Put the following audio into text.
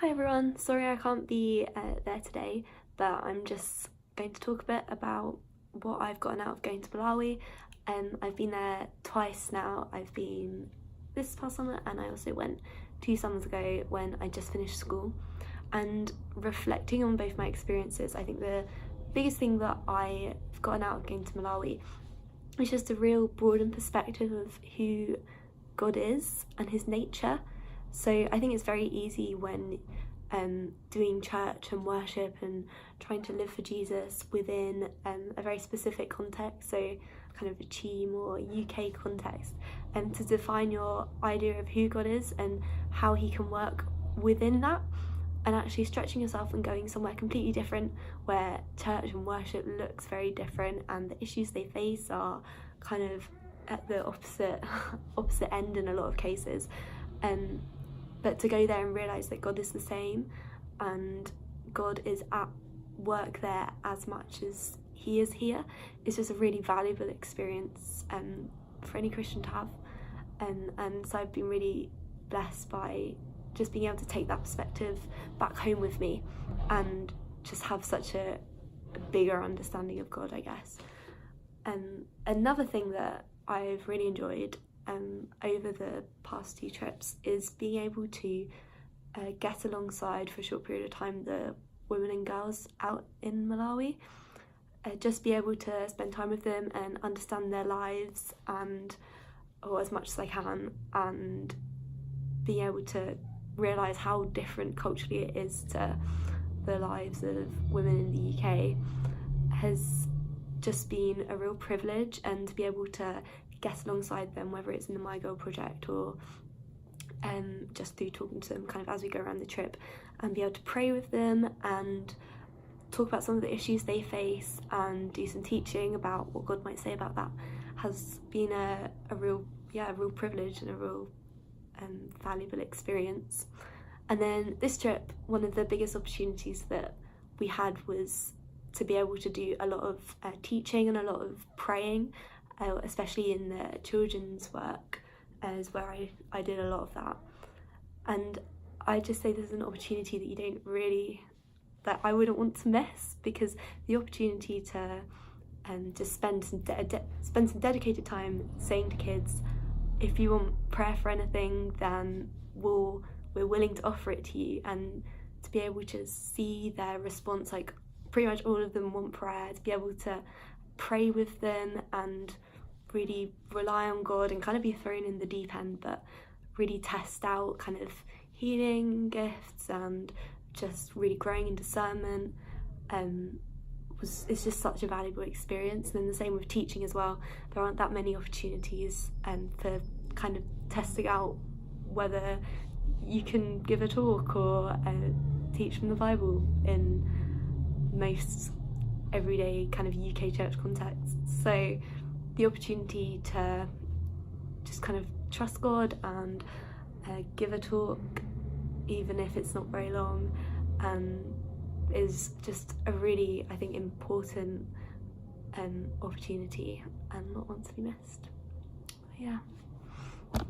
Hi everyone, sorry I can't be there today, but I'm just going to talk a bit about what I've gotten out of going to Malawi. I've been there twice now. I've been this past summer and I also went 2 summers ago when I just finished school. And reflecting on both my experiences, I think the biggest thing that I've gotten out of going to Malawi is just a real broadened perspective of who God is and his nature. So I think it's very easy when doing church and worship and trying to live for Jesus within a very specific context, so kind of a team or UK context, to define your idea of who God is and how he can work within that, and actually stretching yourself and going somewhere completely different where church and worship looks very different and the issues they face are kind of at the opposite end in a lot of cases. But to go there and realise that God is the same and God is at work there as much as he is here is just a really valuable experience for any Christian to have. And so I've been really blessed by just being able to take that perspective back home with me and just have such a bigger understanding of God, I guess. Another thing that I've really enjoyed over the past 2 trips is being able to get alongside for a short period of time the women and girls out in Malawi, just be able to spend time with them and understand their lives or as much as I can, and being able to realise how different culturally it is to the lives of women in the UK has just been a real privilege, and to be able to get alongside them, whether it's in the My Girl project or just through talking to them kind of as we go around the trip, and be able to pray with them and talk about some of the issues they face and do some teaching about what God might say about that, has been a real privilege and a real valuable experience. And then this trip, one of the biggest opportunities that we had was to be able to do a lot of teaching and a lot of praying, especially in the children's work, is where I did a lot of that. And I just say this is an opportunity that I wouldn't want to miss, because the opportunity to just spend some dedicated time saying to kids, if you want prayer for anything, then we're willing to offer it to you, and to be able to see their response, like pretty much all of them want prayer, to be able to pray with them and really rely on God and kind of be thrown in the deep end, but really test out kind of healing gifts and just really growing in discernment. It's just such a valuable experience. And then the same with teaching as well. There aren't that many opportunities for kind of testing out whether you can give a talk or teach from the Bible in most everyday kind of UK church contexts. So the opportunity to just kind of trust God and give a talk, even if it's not very long, is just a really, I think, important opportunity and not one to be missed. Yeah.